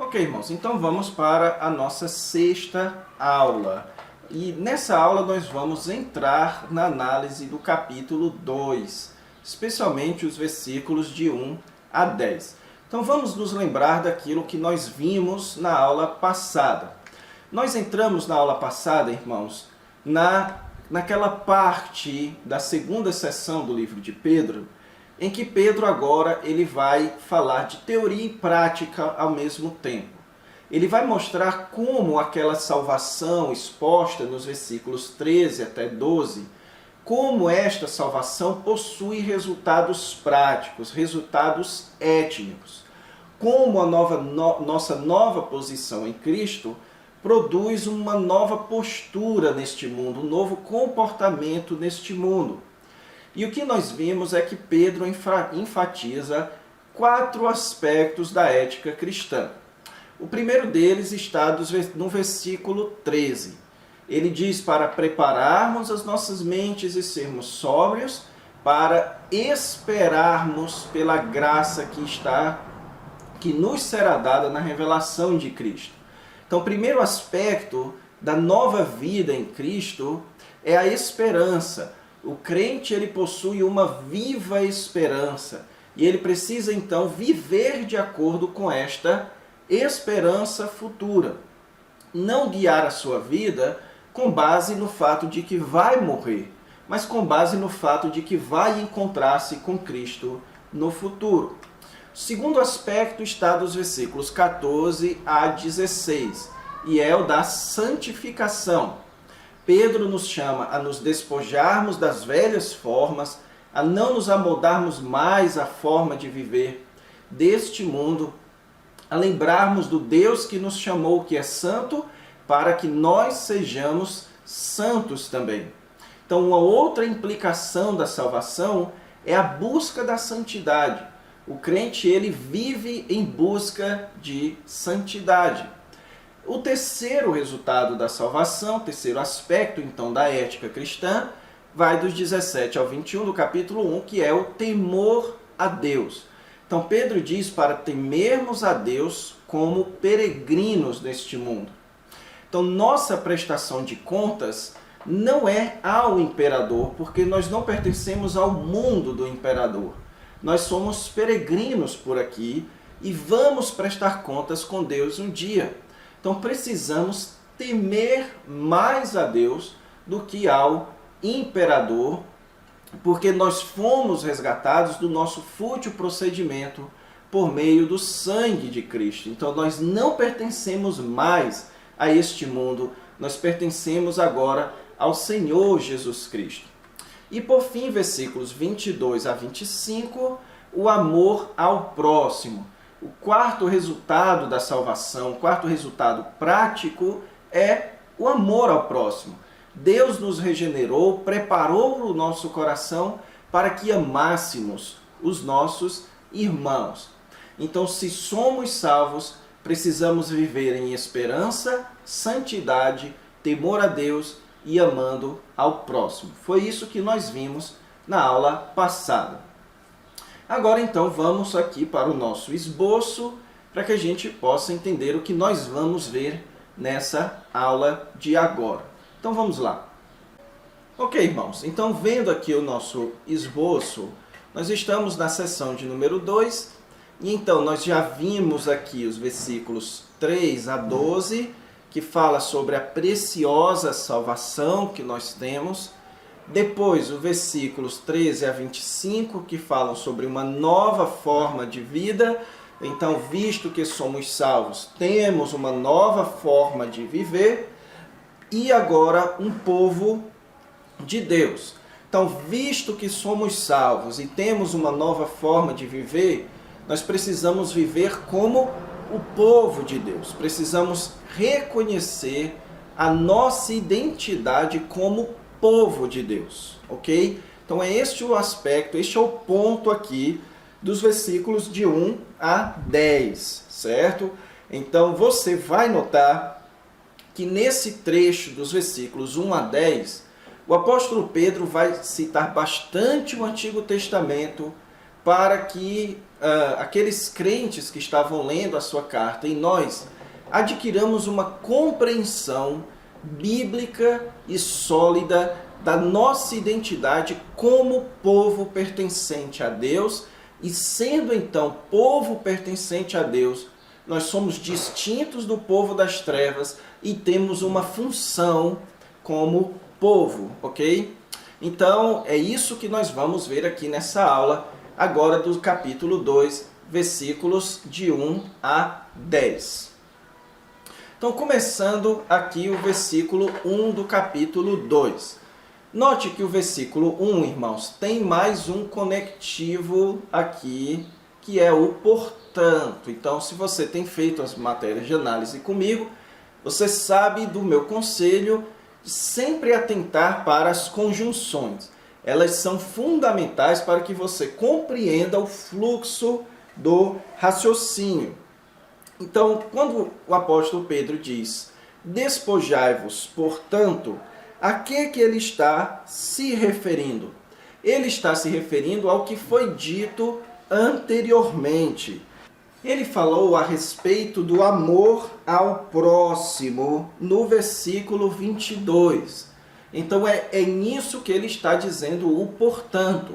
Ok, irmãos, então vamos para a nossa sexta aula. E nessa aula nós vamos entrar na análise do capítulo 2, especialmente os versículos de 1 a 10. Então vamos nos lembrar daquilo que nós vimos na aula passada. Nós entramos na aula passada, irmãos, naquela parte da segunda sessão do livro de Pedro, em que Pedro agora ele vai falar de teoria e prática ao mesmo tempo. Ele vai mostrar como aquela salvação exposta nos versículos 13 até 12, como esta salvação possui resultados práticos, resultados étnicos. Como a nossa nova posição em Cristo produz uma nova postura neste mundo, um novo comportamento neste mundo. E o que nós vimos é que Pedro enfatiza 4 aspectos da ética cristã. O primeiro deles está no versículo 13. Ele diz para prepararmos as nossas mentes e sermos sóbrios, para esperarmos pela graça que nos será dada na revelação de Cristo. Então, o primeiro aspecto da nova vida em Cristo é a esperança. O crente ele possui uma viva esperança e ele precisa então viver de acordo com esta esperança futura. Não guiar a sua vida com base no fato de que vai morrer, mas com base no fato de que vai encontrar-se com Cristo no futuro. O segundo aspecto está dos versículos 14 a 16 e é o da santificação. Pedro nos chama a nos despojarmos das velhas formas, a não nos amoldarmos mais à forma de viver deste mundo, a lembrarmos do Deus que nos chamou, que é santo, para que nós sejamos santos também. Então, uma outra implicação da salvação é a busca da santidade. O crente, ele vive em busca de santidade. O terceiro resultado da salvação, o terceiro aspecto, então, da ética cristã, vai dos 17 ao 21 do capítulo 1, que é o temor a Deus. Então, Pedro diz para temermos a Deus como peregrinos neste mundo. Então, nossa prestação de contas não é ao imperador, porque nós não pertencemos ao mundo do imperador. Nós somos peregrinos por aqui e vamos prestar contas com Deus um dia. Então precisamos temer mais a Deus do que ao imperador, porque nós fomos resgatados do nosso fútil procedimento por meio do sangue de Cristo. Então nós não pertencemos mais a este mundo, nós pertencemos agora ao Senhor Jesus Cristo. E por fim, versículos 22 a 25, o amor ao próximo. O quarto resultado da salvação, o quarto resultado prático é o amor ao próximo. Deus nos regenerou, preparou o nosso coração para que amássemos os nossos irmãos. Então, se somos salvos, precisamos viver em esperança, santidade, temor a Deus e amando ao próximo. Foi isso que nós vimos na aula passada. Agora, então, vamos aqui para o nosso esboço, para que a gente possa entender o que nós vamos ver nessa aula de agora. Então, vamos lá. Ok, irmãos. Então, vendo aqui o nosso esboço, nós estamos na seção de número 2, e então nós já vimos aqui os versículos 3 a 12, que fala sobre a preciosa salvação que nós temos. Depois, os versículos 13 a 25, que falam sobre uma nova forma de vida. Então, visto que somos salvos, temos uma nova forma de viver. E agora, um povo de Deus. Então, visto que somos salvos e temos uma nova forma de viver, nós precisamos viver como o povo de Deus. Precisamos reconhecer a nossa identidade como povo de Deus, ok? Então é este o aspecto, este é o ponto aqui dos versículos de 1 a 10, certo? Então você vai notar que nesse trecho dos versículos 1 a 10, o apóstolo Pedro vai citar bastante o Antigo Testamento para que aqueles crentes que estavam lendo a sua carta e nós adquiramos uma compreensão bíblica e sólida da nossa identidade como povo pertencente a Deus. E sendo então povo pertencente a Deus, nós somos distintos do povo das trevas e temos uma função como povo, ok? Então é isso que nós vamos ver aqui nessa aula, agora do capítulo 2, versículos de 1 a 10. Então, começando aqui o versículo 1 do capítulo 2. Note que o versículo 1, irmãos, tem mais um conectivo aqui, que é o portanto. Então, se você tem feito as matérias de análise comigo, você sabe do meu conselho de sempre atentar para as conjunções. Elas são fundamentais para que você compreenda o fluxo do raciocínio. Então, quando o apóstolo Pedro diz, despojai-vos, portanto, a que ele está se referindo? Ele está se referindo ao que foi dito anteriormente. Ele falou a respeito do amor ao próximo no versículo 22. Então é nisso que ele está dizendo o portanto.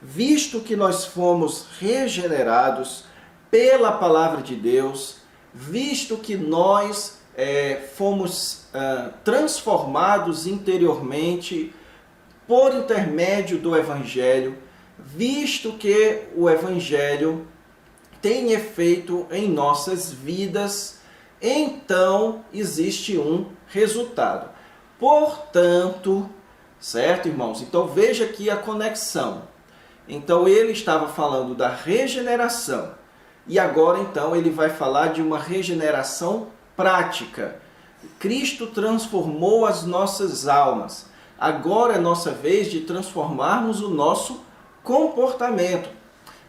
Visto que nós fomos regenerados pela palavra de Deus, visto que nós fomos transformados interiormente por intermédio do Evangelho, visto que o Evangelho tem efeito em nossas vidas, então existe um resultado. Portanto, certo, irmãos? Então veja aqui a conexão. Então ele estava falando da regeneração e agora então ele vai falar de uma regeneração prática. Cristo transformou as nossas almas. Agora é nossa vez de transformarmos o nosso comportamento.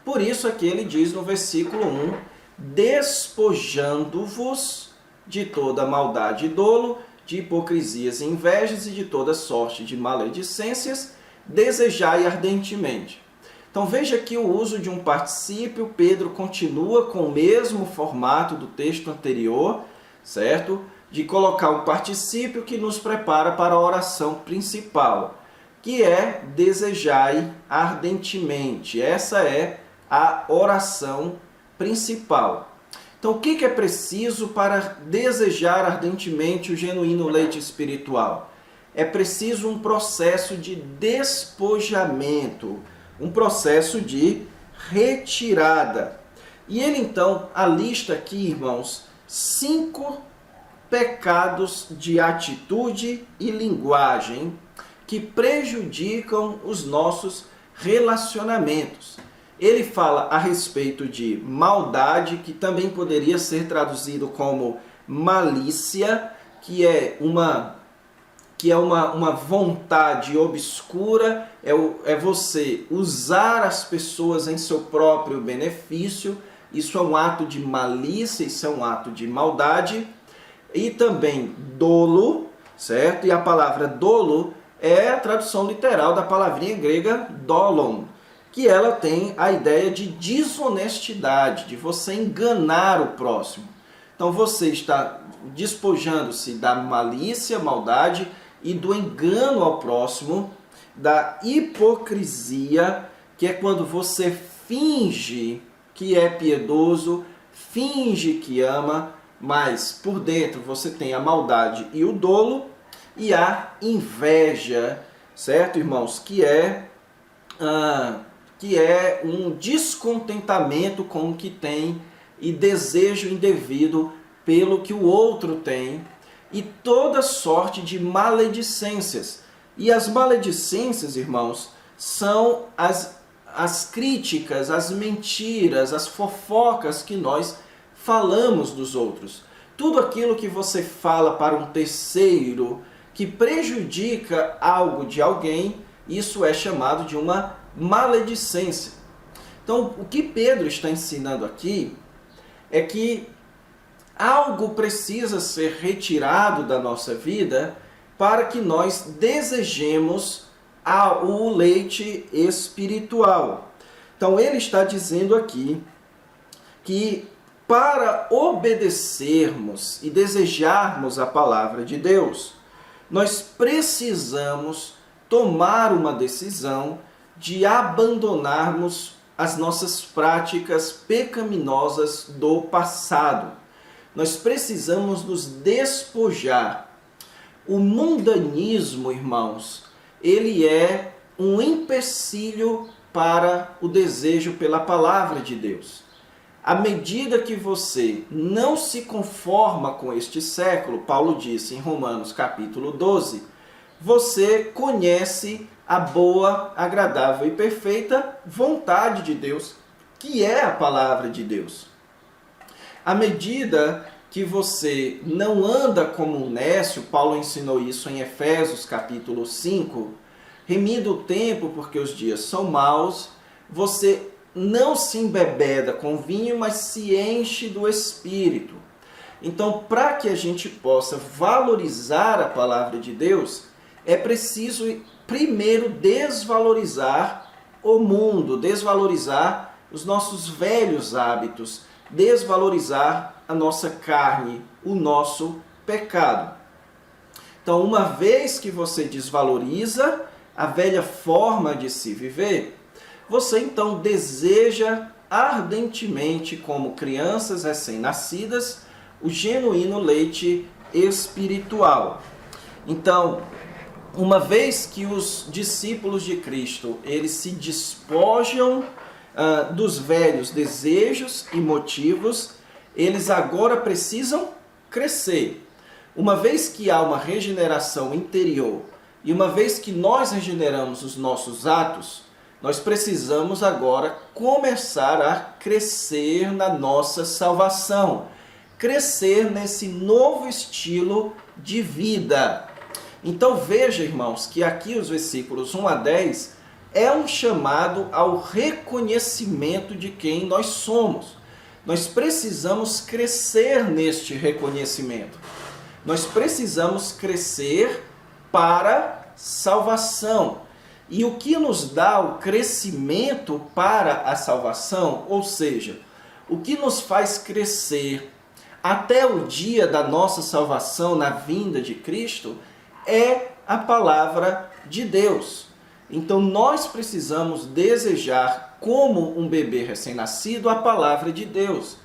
Por isso aqui ele diz no versículo 1, despojando-vos de toda maldade e dolo, de hipocrisias e invejas e de toda sorte de maledicências, desejai ardentemente. Então veja aqui o uso de um particípio. Pedro continua com o mesmo formato do texto anterior, certo? De colocar um particípio que nos prepara para a oração principal, que é desejai ardentemente. Essa é a oração principal. Então, o que é preciso para desejar ardentemente o genuíno leite espiritual? É preciso um processo de despojamento, um processo de retirada. E ele então alista aqui, irmãos, 5 pecados de atitude e linguagem que prejudicam os nossos relacionamentos. Ele fala a respeito de maldade, que também poderia ser traduzido como malícia, que é uma vontade obscura, é você usar as pessoas em seu próprio benefício. Isso é um ato de malícia, isso é um ato de maldade. E também dolo, certo? E a palavra dolo é a tradução literal da palavrinha grega dolon, que ela tem a ideia de desonestidade, de você enganar o próximo. Então você está despojando-se da malícia, maldade e do engano ao próximo, da hipocrisia, que é quando você finge que é piedoso, finge que ama, mas por dentro você tem a maldade e o dolo, e a inveja, certo, irmãos? Que é um descontentamento com o que tem e desejo indevido pelo que o outro tem, e toda sorte de maledicências. E as maledicências, irmãos, são as críticas, as mentiras, as fofocas que nós falamos dos outros. Tudo aquilo que você fala para um terceiro que prejudica algo de alguém, isso é chamado de uma maledicência. Então, o que Pedro está ensinando aqui é que algo precisa ser retirado da nossa vida para que nós desejemos o leite espiritual. Então, ele está dizendo aqui que para obedecermos e desejarmos a palavra de Deus, nós precisamos tomar uma decisão de abandonarmos as nossas práticas pecaminosas do passado. Nós precisamos nos despojar. O mundanismo, irmãos, ele é um empecilho para o desejo pela palavra de Deus. À medida que você não se conforma com este século, Paulo disse em Romanos capítulo 12, você conhece a boa, agradável e perfeita vontade de Deus, que é a palavra de Deus. À medida que você não anda como um nécio, Paulo ensinou isso em Efésios capítulo 5, remindo o tempo porque os dias são maus, você não se embebeda com vinho, mas se enche do Espírito. Então, para que a gente possa valorizar a palavra de Deus, é preciso primeiro desvalorizar o mundo, desvalorizar os nossos velhos hábitos, desvalorizar a nossa carne, o nosso pecado. Então, uma vez que você desvaloriza a velha forma de se viver, você então deseja ardentemente, como crianças recém-nascidas, o genuíno leite espiritual. Então, uma vez que os discípulos de Cristo, eles se despojam dos velhos desejos e motivos, eles agora precisam crescer. Uma vez que há uma regeneração interior e uma vez que nós regeneramos os nossos atos, nós precisamos agora começar a crescer na nossa salvação, crescer nesse novo estilo de vida. Então veja, irmãos, que aqui os versículos 1 a 10 é um chamado ao reconhecimento de quem nós somos. Nós precisamos crescer neste reconhecimento. Nós precisamos crescer para salvação. E o que nos dá o crescimento para a salvação, ou seja, o que nos faz crescer até o dia da nossa salvação na vinda de Cristo, é a palavra de Deus. Então nós precisamos desejar, como um bebê recém-nascido, a palavra de Deus.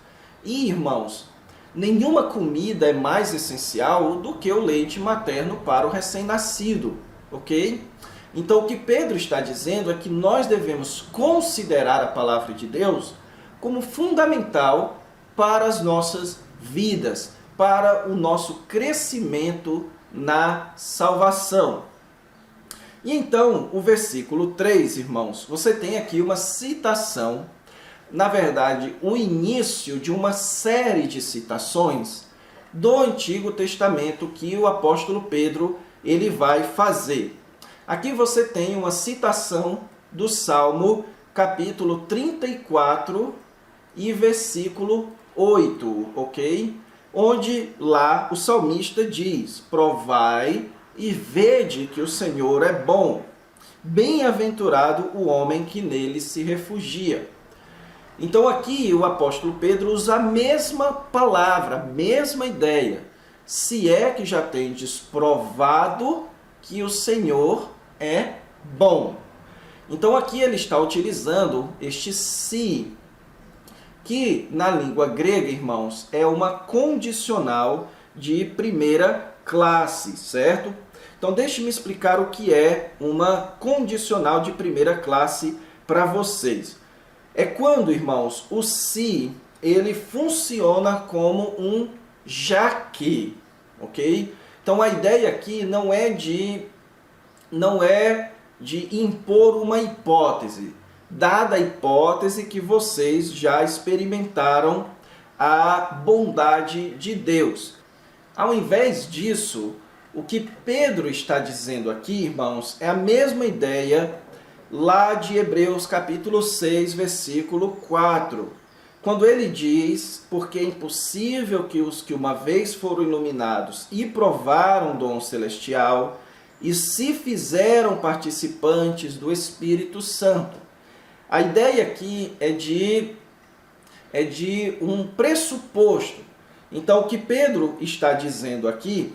E, irmãos, nenhuma comida é mais essencial do que o leite materno para o recém-nascido, ok? Então o que Pedro está dizendo é que nós devemos considerar a palavra de Deus como fundamental para as nossas vidas, para o nosso crescimento na salvação. E então, o versículo 3, irmãos, você tem aqui uma citação, na verdade, o início de uma série de citações do Antigo Testamento que o apóstolo Pedro ele vai fazer. Aqui você tem uma citação do Salmo, capítulo 34 e versículo 8, ok? Onde lá o salmista diz: provai e vede que o Senhor é bom, bem-aventurado o homem que nele se refugia. Então aqui o apóstolo Pedro usa a mesma palavra, a mesma ideia. Se é que já tendes provado que o Senhor é bom. Então aqui ele está utilizando este se, que na língua grega, irmãos, é uma condicional de primeira classe, certo? Então deixe-me explicar o que é uma condicional de primeira classe para vocês. É quando, irmãos, o se, ele funciona como um já que, ok? Então a ideia aqui não é de impor uma hipótese, dada a hipótese que vocês já experimentaram a bondade de Deus. Ao invés disso, o que Pedro está dizendo aqui, irmãos, é a mesma ideia lá de Hebreus capítulo 6, versículo 4. Quando ele diz: porque é impossível que os que uma vez foram iluminados e provaram o dom celestial e se fizeram participantes do Espírito Santo. A ideia aqui é de é de um pressuposto. Então, o que Pedro está dizendo aqui,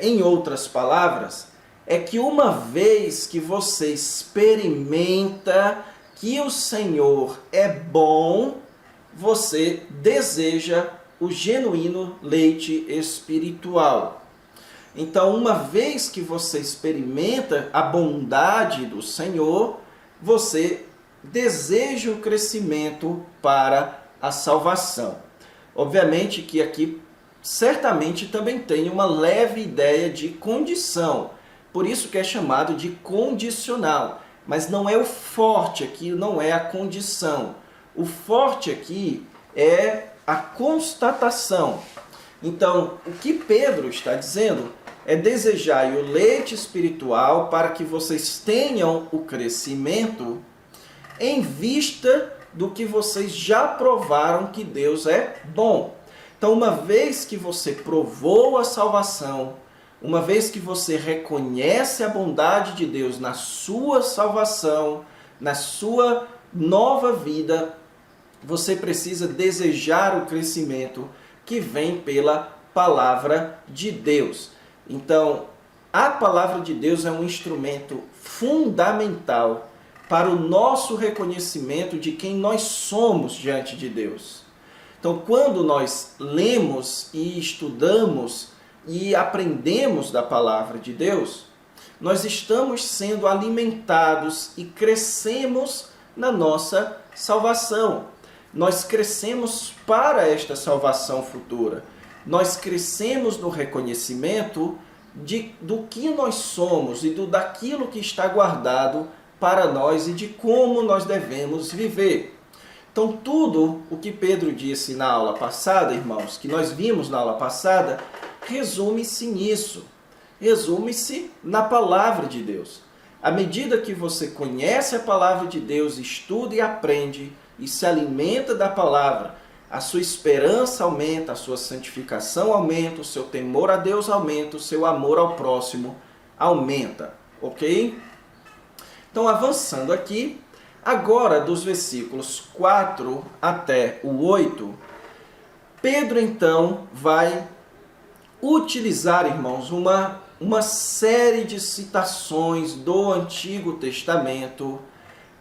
em outras palavras, é que uma vez que você experimenta que o Senhor é bom, você deseja o genuíno leite espiritual. Então, uma vez que você experimenta a bondade do Senhor, você deseja o crescimento para a salvação. Obviamente que aqui certamente também tem uma leve ideia de condição, por isso que é chamado de condicional. Mas não é o forte aqui, não é a condição. O forte aqui é a constatação. Então, o que Pedro está dizendo é desejar o leite espiritual para que vocês tenham o crescimento em vista do que vocês já provaram que Deus é bom. Então, uma vez que você provou a salvação, uma vez que você reconhece a bondade de Deus na sua salvação, na sua nova vida, você precisa desejar o crescimento que vem pela palavra de Deus. Então, a palavra de Deus é um instrumento fundamental para o nosso reconhecimento de quem nós somos diante de Deus. Então, quando nós lemos e estudamos e aprendemos da palavra de Deus, nós estamos sendo alimentados e crescemos na nossa salvação. Nós crescemos para esta salvação futura. Nós crescemos no reconhecimento do que nós somos e daquilo que está guardado para nós e de como nós devemos viver. Então, tudo o que Pedro disse na aula passada, irmãos, que nós vimos na aula passada, resume-se nisso. Resume-se na palavra de Deus. À medida que você conhece a palavra de Deus, estuda e aprende e se alimenta da palavra, a sua esperança aumenta, a sua santificação aumenta, o seu temor a Deus aumenta, o seu amor ao próximo aumenta. Ok? Então, avançando aqui, agora dos versículos 4 até o 8, Pedro então vai utilizar, irmãos, uma série de citações do Antigo Testamento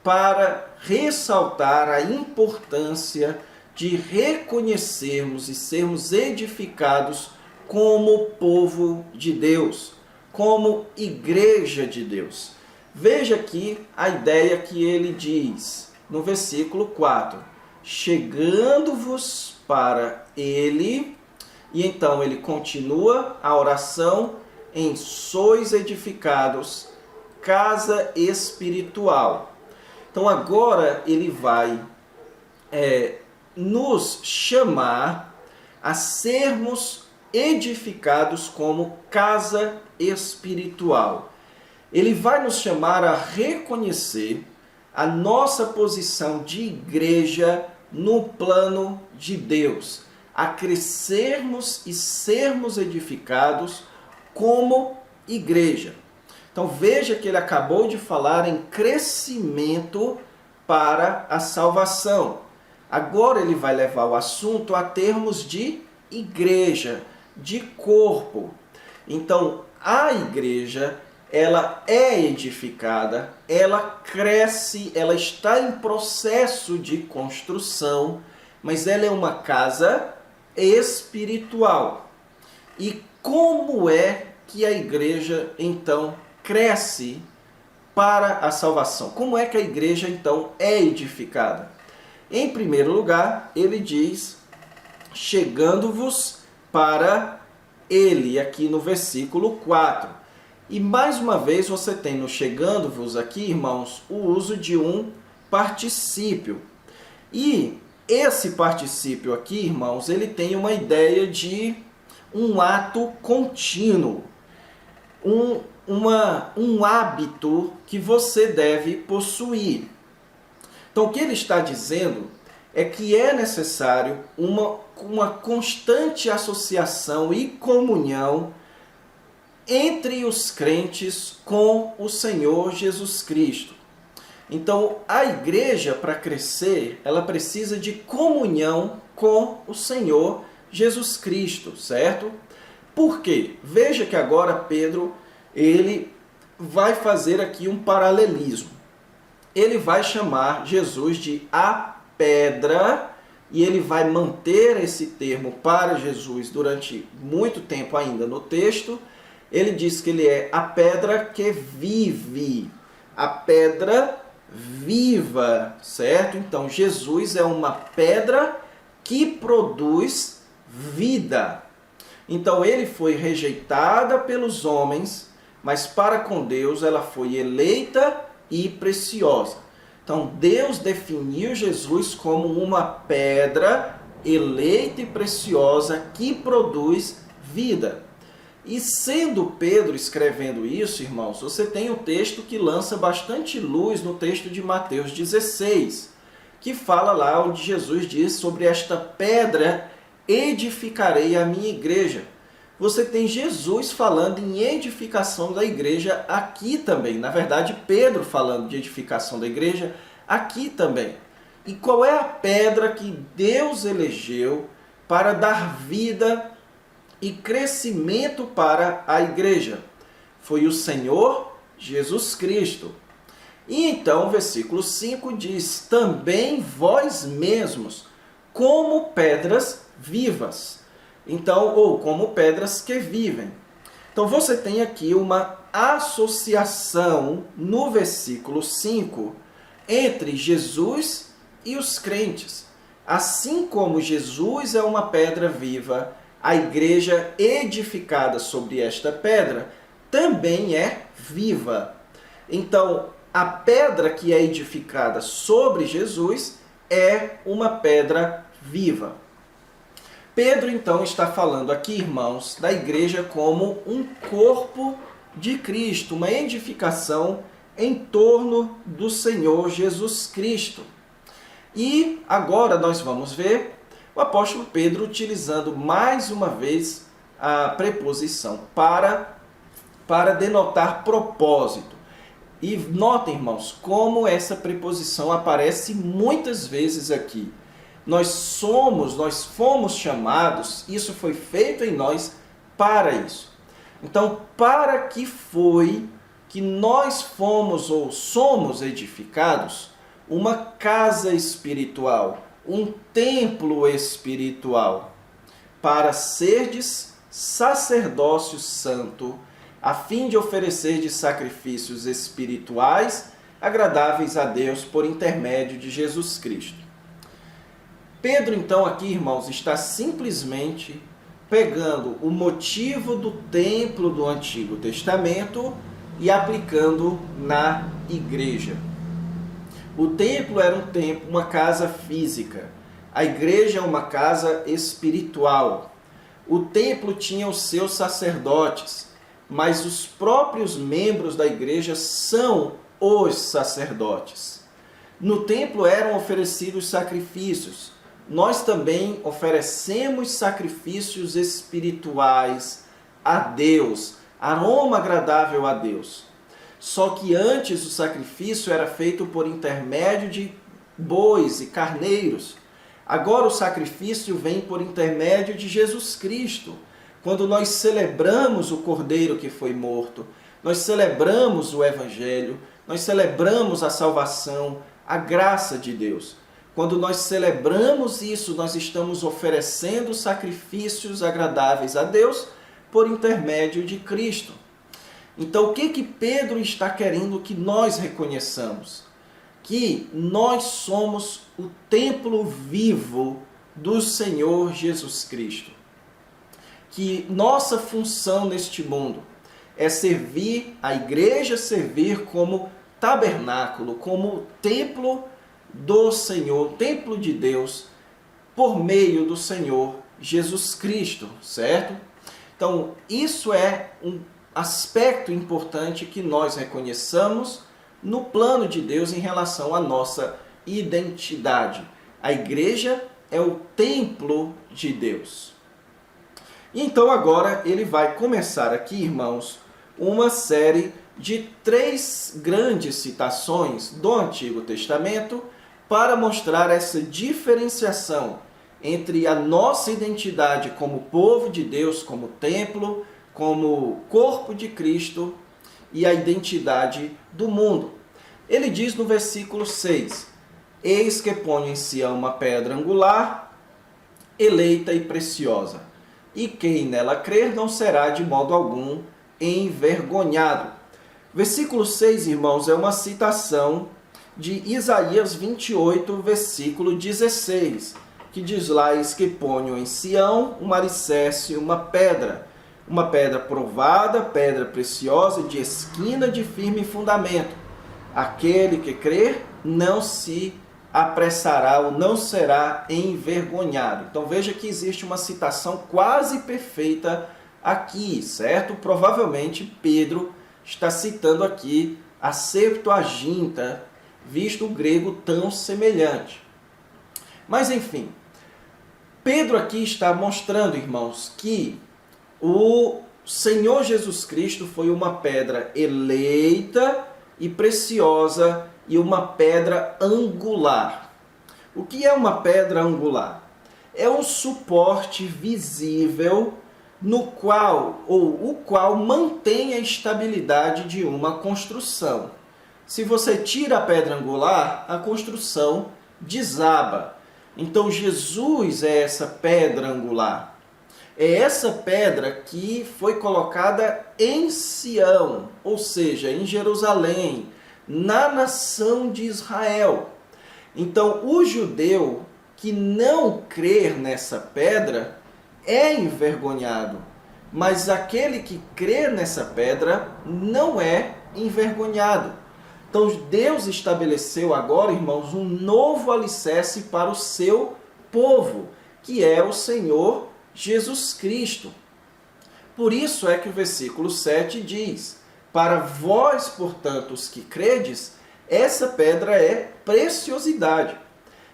para ressaltar a importância de reconhecermos e sermos edificados como povo de Deus, como igreja de Deus. Veja aqui a ideia que ele diz no versículo 4. Chegando-vos para ele, e então ele continua a oração em sois edificados, casa espiritual. Então agora ele vai nos chamar a sermos edificados como casa espiritual. Ele vai nos chamar a reconhecer a nossa posição de igreja no plano de Deus, a crescermos e sermos edificados como igreja. Então veja que ele acabou de falar em crescimento para a salvação. Agora ele vai levar o assunto a termos de igreja, de corpo. Então a igreja, ela é edificada, ela cresce, ela está em processo de construção, mas ela é uma casa espiritual. E como é que a igreja então cresce para a salvação? Como é que a igreja então é edificada? Em primeiro lugar, ele diz, chegando-vos para ele, aqui no versículo 4. E mais uma vez você tem no chegando-vos aqui, irmãos, o uso de um particípio. E esse particípio aqui, irmãos, ele tem uma ideia de um ato contínuo, um hábito que você deve possuir. Então, o que ele está dizendo é que é necessário uma constante associação e comunhão entre os crentes com o Senhor Jesus Cristo. Então, a igreja, para crescer, ela precisa de comunhão com o Senhor Jesus Cristo, certo? Por quê? Veja que agora Pedro, ele vai fazer aqui um paralelismo. Ele vai chamar Jesus de a pedra, e ele vai manter esse termo para Jesus durante muito tempo ainda no texto. Ele diz que ele é a pedra que vive, a pedra viva, certo? Então, Jesus é uma pedra que produz vida. Então, ele foi rejeitada pelos homens, mas para com Deus ela foi eleita e preciosa. Então, Deus definiu Jesus como uma pedra eleita e preciosa que produz vida. E sendo Pedro escrevendo isso, irmãos, você tem um texto que lança bastante luz no texto de Mateus 16, que fala lá onde Jesus diz: sobre esta pedra edificarei a minha igreja. Você tem Jesus falando em edificação da igreja aqui também. Na verdade, Pedro falando de edificação da igreja aqui também. E qual é a pedra que Deus elegeu para dar vida e crescimento para a igreja? Foi o Senhor Jesus Cristo. E então, o versículo 5 diz: também vós mesmos, como pedras vivas. Então, ou como pedras que vivem. Então, você tem aqui uma associação no versículo 5 entre Jesus e os crentes. Assim como Jesus é uma pedra viva, a igreja edificada sobre esta pedra também é viva. Então, a pedra que é edificada sobre Jesus é uma pedra viva. Pedro, então, está falando aqui, irmãos, da igreja como um corpo de Cristo, uma edificação em torno do Senhor Jesus Cristo. E agora nós vamos ver o apóstolo Pedro utilizando mais uma vez a preposição para denotar propósito. E notem, irmãos, como essa preposição aparece muitas vezes aqui. Nós fomos chamados, isso foi feito em nós para isso. Então, para que foi que nós fomos ou somos edificados? Uma casa espiritual, um templo espiritual, para serdes sacerdócio santo, a fim de oferecerdes sacrifícios espirituais agradáveis a Deus por intermédio de Jesus Cristo. Pedro, então, aqui, irmãos, está simplesmente pegando o motivo do templo do Antigo Testamento e aplicando na igreja. O templo era uma casa física. A igreja é uma casa espiritual. O templo tinha os seus sacerdotes, mas os próprios membros da igreja são os sacerdotes. No templo eram oferecidos sacrifícios. Nós também oferecemos sacrifícios espirituais a Deus, aroma agradável a Deus. Só que antes o sacrifício era feito por intermédio de bois e carneiros. Agora o sacrifício vem por intermédio de Jesus Cristo. Quando nós celebramos o Cordeiro que foi morto, nós celebramos o Evangelho, nós celebramos a salvação, a graça de Deus. Quando nós celebramos isso, nós estamos oferecendo sacrifícios agradáveis a Deus por intermédio de Cristo. Então, o que Pedro está querendo que nós reconheçamos? Que nós somos o templo vivo do Senhor Jesus Cristo. Que nossa função neste mundo é servir, a igreja servir como tabernáculo, como templo do Senhor, templo de Deus, por meio do Senhor Jesus Cristo, certo? Então, isso é um aspecto importante que nós reconheçamos no plano de Deus em relação à nossa identidade. A igreja é o templo de Deus. E então agora ele vai começar aqui, irmãos, uma série de 3 grandes citações do Antigo Testamento para mostrar essa diferenciação entre a nossa identidade como povo de Deus, como templo, como corpo de Cristo e a identidade do mundo. Ele diz no versículo 6, eis que ponho em Sião uma pedra angular, eleita e preciosa, e quem nela crer não será de modo algum envergonhado. Versículo 6, irmãos, é uma citação de Isaías 28, versículo 16, que diz lá, eis que ponho em Sião um alicerce, uma pedra provada, pedra preciosa, de esquina de firme fundamento. Aquele que crer não se apressará ou não será envergonhado. Então veja que existe uma citação quase perfeita aqui, certo? Provavelmente Pedro está citando aqui a Septuaginta, visto o grego tão semelhante. Mas enfim, Pedro aqui está mostrando, irmãos, que o Senhor Jesus Cristo foi uma pedra eleita e preciosa e uma pedra angular. O que é uma pedra angular? É um suporte visível no qual, o qual mantém a estabilidade de uma construção. Se você tira a pedra angular, a construção desaba. Então Jesus é essa pedra angular. É essa pedra que foi colocada em Sião, ou seja, em Jerusalém, na nação de Israel. Então o judeu que não crer nessa pedra é envergonhado, mas aquele que crer nessa pedra não é envergonhado. Então Deus estabeleceu agora, irmãos, um novo alicerce para o seu povo, que é o Senhor Jesus Cristo. Por isso é que o versículo 7 diz, para vós, portanto, os que credes, essa pedra é preciosidade.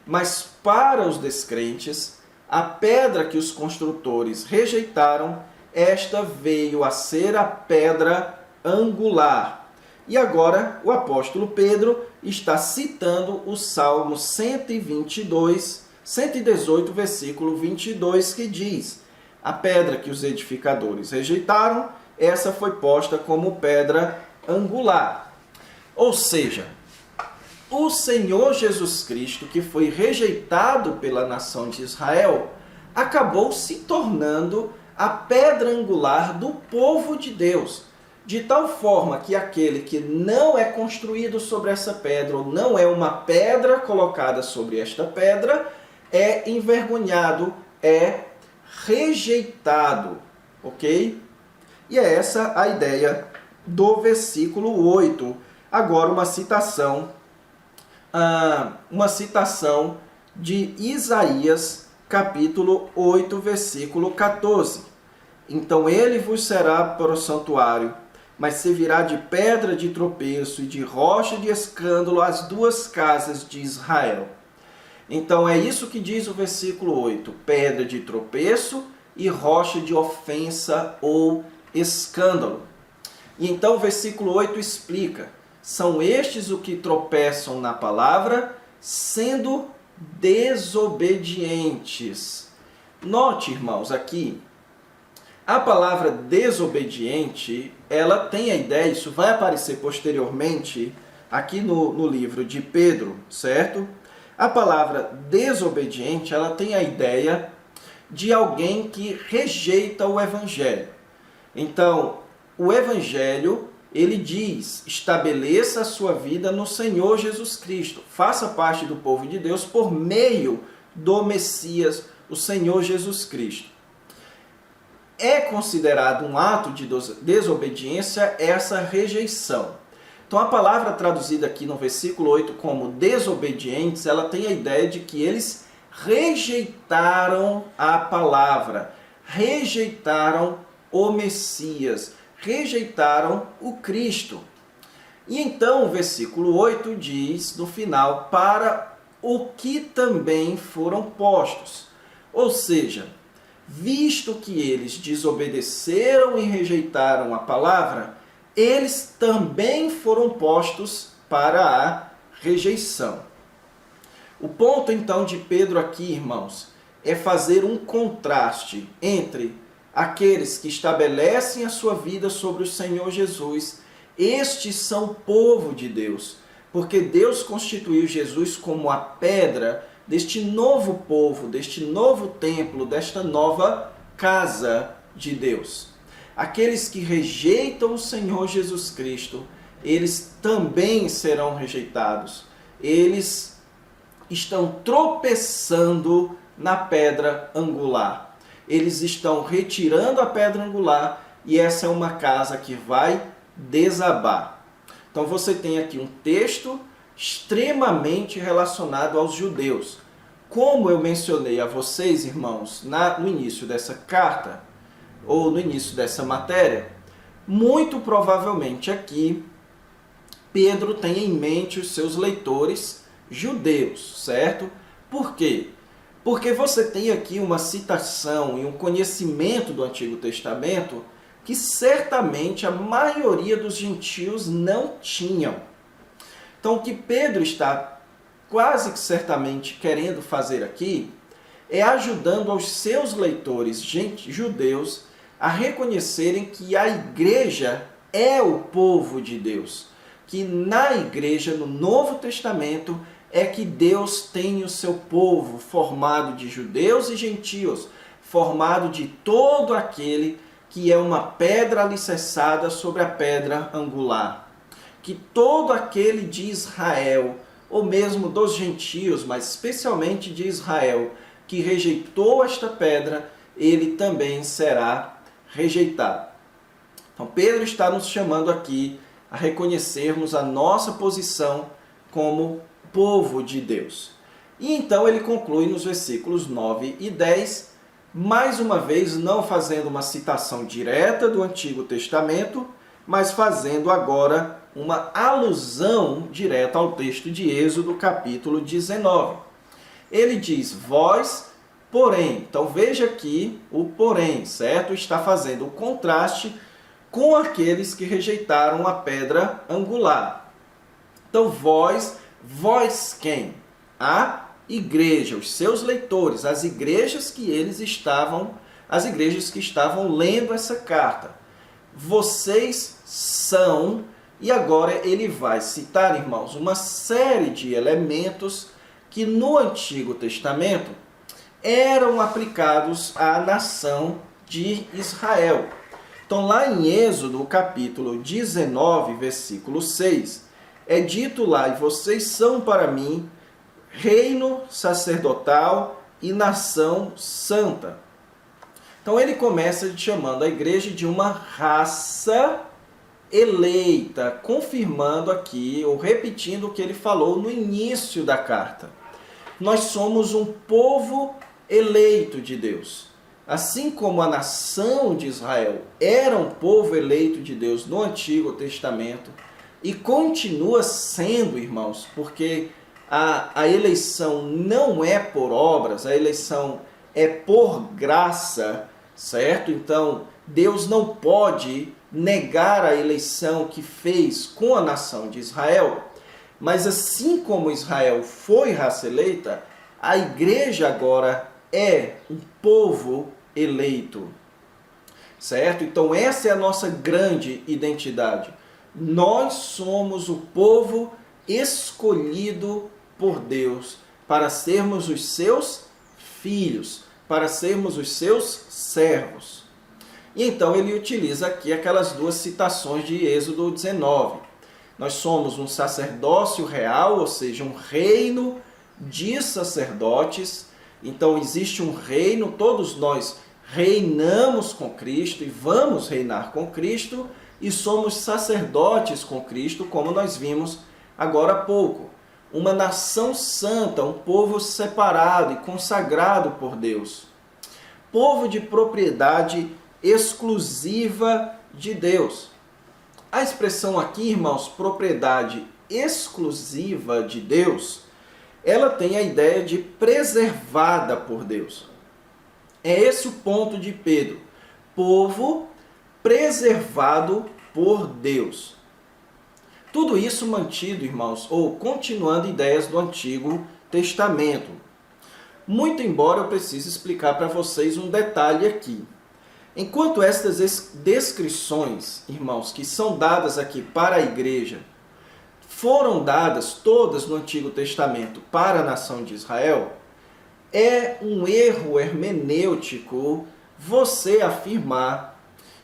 Mas para os descrentes, a pedra que os construtores rejeitaram, esta veio a ser a pedra angular. E agora o apóstolo Pedro está citando o Salmo 118, versículo 22, que diz, a pedra que os edificadores rejeitaram, essa foi posta como pedra angular. Ou seja, o Senhor Jesus Cristo, que foi rejeitado pela nação de Israel, acabou se tornando a pedra angular do povo de Deus, de tal forma que aquele que não é construído sobre essa pedra, ou não é uma pedra colocada sobre esta pedra, é envergonhado, é rejeitado, ok? E é essa a ideia do versículo 8. Agora uma citação de Isaías, capítulo 8, versículo 14. Então ele vos será para o santuário, mas servirá de pedra de tropeço e de rocha de escândalo às 2 casas de Israel. Então é isso que diz o versículo 8, pedra de tropeço e rocha de ofensa ou escândalo. E então o versículo 8 explica, são estes o que tropeçam na palavra, sendo desobedientes. Note, irmãos, aqui, a palavra desobediente, ela tem a ideia, isso vai aparecer posteriormente aqui no livro de Pedro, certo? A palavra desobediente, ela tem a ideia de alguém que rejeita o Evangelho. Então, o Evangelho, ele diz, estabeleça a sua vida no Senhor Jesus Cristo. Faça parte do povo de Deus por meio do Messias, o Senhor Jesus Cristo. É considerado um ato de desobediência essa rejeição. Então a palavra traduzida aqui no versículo 8 como desobedientes, ela tem a ideia de que eles rejeitaram a palavra, rejeitaram o Messias, rejeitaram o Cristo. E então o versículo 8 diz no final, para o que também foram postos. Ou seja, visto que eles desobedeceram e rejeitaram a palavra, eles também foram postos para a rejeição. O ponto então de Pedro aqui, irmãos, é fazer um contraste entre aqueles que estabelecem a sua vida sobre o Senhor Jesus. Estes são o povo de Deus, porque Deus constituiu Jesus como a pedra deste novo povo, deste novo templo, desta nova casa de Deus. Aqueles que rejeitam o Senhor Jesus Cristo, eles também serão rejeitados. Eles estão tropeçando na pedra angular. Eles estão retirando a pedra angular e essa é uma casa que vai desabar. Então você tem aqui um texto extremamente relacionado aos judeus. Como eu mencionei a vocês, irmãos, no início dessa carta, ou no início dessa matéria, muito provavelmente aqui Pedro tem em mente os seus leitores judeus, certo? Por quê? Porque você tem aqui uma citação e um conhecimento do Antigo Testamento que certamente a maioria dos gentios não tinham. Então o que Pedro está quase que certamente querendo fazer aqui é ajudando aos seus leitores judeus a reconhecerem que a igreja é o povo de Deus. Que na igreja, no Novo Testamento, é que Deus tem o seu povo formado de judeus e gentios, formado de todo aquele que é uma pedra alicerçada sobre a pedra angular. Que todo aquele de Israel, ou mesmo dos gentios, mas especialmente de Israel, que rejeitou esta pedra, ele também será rejeitado. Então Pedro está nos chamando aqui a reconhecermos a nossa posição como povo de Deus. E então ele conclui nos versículos 9 e 10, mais uma vez não fazendo uma citação direta do Antigo Testamento, mas fazendo agora uma alusão direta ao texto de Êxodo, capítulo 19. Ele diz, vós, porém, então veja aqui o porém, certo? Está fazendo o contraste com aqueles que rejeitaram a pedra angular. Então vós quem? A igreja, os seus leitores, as igrejas que estavam lendo essa carta. Vocês são, e agora ele vai citar, irmãos, uma série de elementos que no Antigo Testamento eram aplicados à nação de Israel. Então lá em Êxodo, capítulo 19, versículo 6, é dito lá, e vocês são para mim reino sacerdotal e nação santa. Então ele começa chamando a igreja de uma raça eleita, confirmando aqui, ou repetindo o que ele falou no início da carta. Nós somos um povo eleito de Deus. Assim como a nação de Israel era um povo eleito de Deus no Antigo Testamento, e continua sendo, irmãos, porque a eleição não é por obras, a eleição é por graça, certo? Então, Deus não pode negar a eleição que fez com a nação de Israel, mas assim como Israel foi raça eleita, a igreja agora é um povo eleito, certo? Então, essa é a nossa grande identidade. Nós somos o povo escolhido por Deus para sermos os seus filhos, para sermos os seus servos. E então ele utiliza aqui aquelas duas citações de Êxodo 19. Nós somos um sacerdócio real, ou seja, um reino de sacerdotes. Então existe um reino, todos nós reinamos com Cristo e vamos reinar com Cristo, e somos sacerdotes com Cristo, como nós vimos agora há pouco. Uma nação santa, um povo separado e consagrado por Deus. Povo de propriedade exclusiva de Deus. A expressão aqui, irmãos, propriedade exclusiva de Deus, ela tem a ideia de preservada por Deus. É esse o ponto de Pedro. Povo preservado por Deus. Tudo isso mantido, irmãos, ou continuando ideias do Antigo Testamento. Muito embora eu precise explicar para vocês um detalhe aqui. Enquanto estas descrições, irmãos, que são dadas aqui para a igreja, foram dadas todas no Antigo Testamento para a nação de Israel, é um erro hermenêutico você afirmar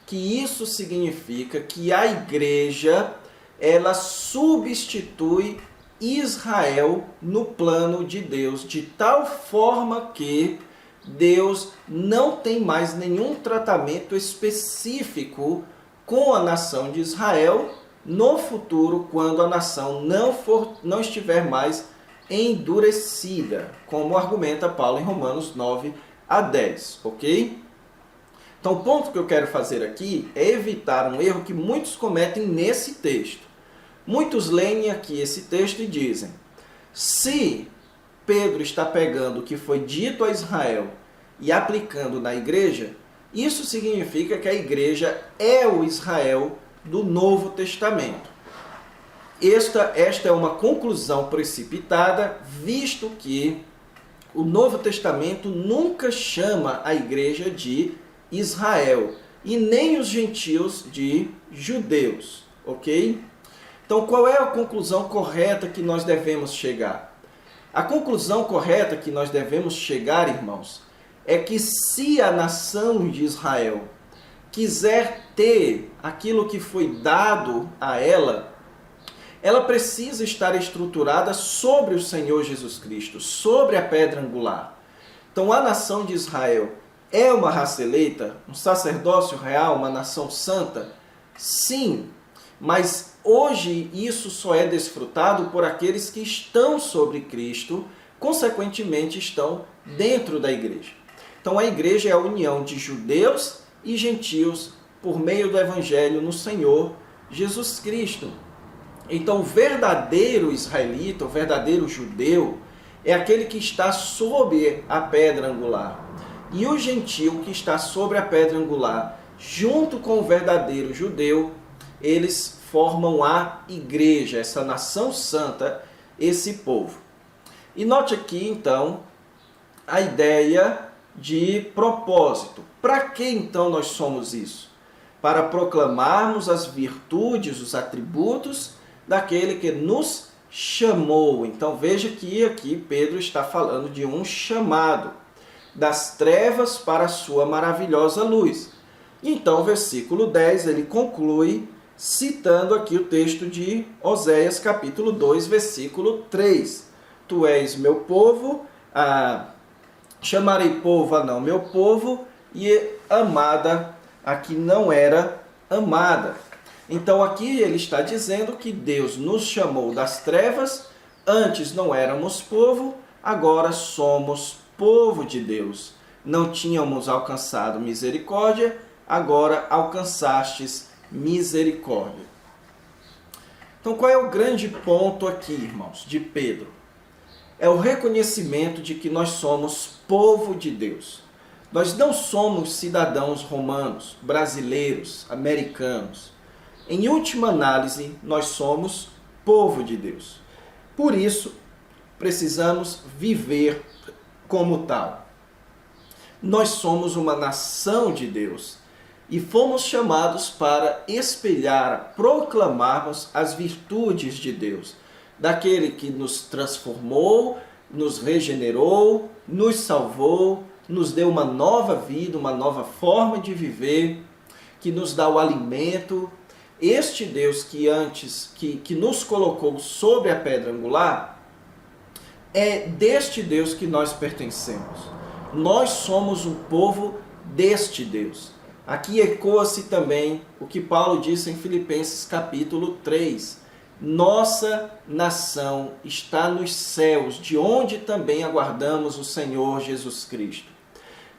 que isso significa que a igreja ela substitui Israel no plano de Deus, de tal forma que Deus não tem mais nenhum tratamento específico com a nação de Israel no futuro, quando a nação não estiver mais endurecida, como argumenta Paulo em Romanos 9 a 10, ok? Então o ponto que eu quero fazer aqui é evitar um erro que muitos cometem nesse texto. Muitos leem aqui esse texto e dizem: se Pedro está pegando o que foi dito a Israel e aplicando na igreja, isso significa que a igreja é o Israel do Novo Testamento. Esta é uma conclusão precipitada, visto que o Novo Testamento nunca chama a igreja de Israel e nem os gentios de judeus, ok? Então, qual é a conclusão correta que nós devemos chegar? A conclusão correta que nós devemos chegar, irmãos, é que se a nação de Israel quiser ter aquilo que foi dado a ela, ela precisa estar estruturada sobre o Senhor Jesus Cristo, sobre a pedra angular. Então, a nação de Israel é uma raça eleita, um sacerdócio real, uma nação santa? Sim, mas hoje isso só é desfrutado por aqueles que estão sobre Cristo, consequentemente estão dentro da igreja. Então a igreja é a união de judeus e gentios por meio do evangelho no Senhor Jesus Cristo. Então o verdadeiro israelita, o verdadeiro judeu, é aquele que está sob a pedra angular. E o gentio que está sobre a pedra angular, junto com o verdadeiro judeu, eles formam a igreja, essa nação santa, esse povo. E note aqui, então, a ideia de propósito. Para que, então, nós somos isso? Para proclamarmos as virtudes, os atributos daquele que nos chamou. Então, veja que aqui Pedro está falando de um chamado, das trevas para a sua maravilhosa luz. Então, versículo 10, ele conclui citando aqui o texto de Oséias, capítulo 2, versículo 3. Tu és meu povo, chamarei povo a não meu povo, e amada a que não era amada. Então aqui ele está dizendo que Deus nos chamou das trevas, antes não éramos povo, agora somos povo de Deus. Não tínhamos alcançado misericórdia, agora alcançastes misericórdia. Então qual é o grande ponto aqui, irmãos, de Pedro? É o reconhecimento de que nós somos povo de Deus. Nós não somos cidadãos romanos, brasileiros, americanos. Em última análise, nós somos povo de Deus. Por isso, precisamos viver como tal. Nós somos uma nação de Deus e fomos chamados para espelhar, proclamarmos as virtudes de Deus, daquele que nos transformou, nos regenerou, nos salvou, nos deu uma nova vida, uma nova forma de viver, que nos dá o alimento. Este Deus que antes, que nos colocou sobre a pedra angular, é deste Deus que nós pertencemos. Nós somos um povo deste Deus. Aqui ecoa-se também o que Paulo disse em Filipenses capítulo 3. Nossa nação está nos céus, de onde também aguardamos o Senhor Jesus Cristo.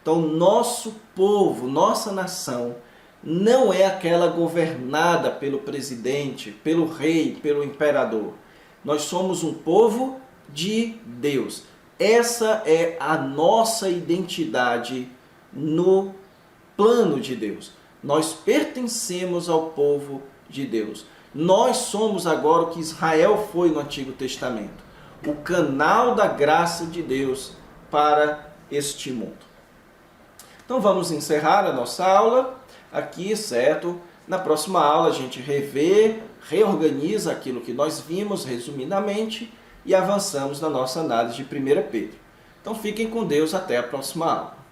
Então, nosso povo, nossa nação, não é aquela governada pelo presidente, pelo rei, pelo imperador. Nós somos um povo de Deus. Essa é a nossa identidade no plano de Deus. Nós pertencemos ao povo de Deus. Nós somos agora o que Israel foi no Antigo Testamento, o canal da graça de Deus para este mundo. Então vamos encerrar a nossa aula aqui, certo? Na próxima aula a gente revê, reorganiza aquilo que nós vimos resumidamente e avançamos na nossa análise de 1 Pedro. Então fiquem com Deus, até a próxima aula.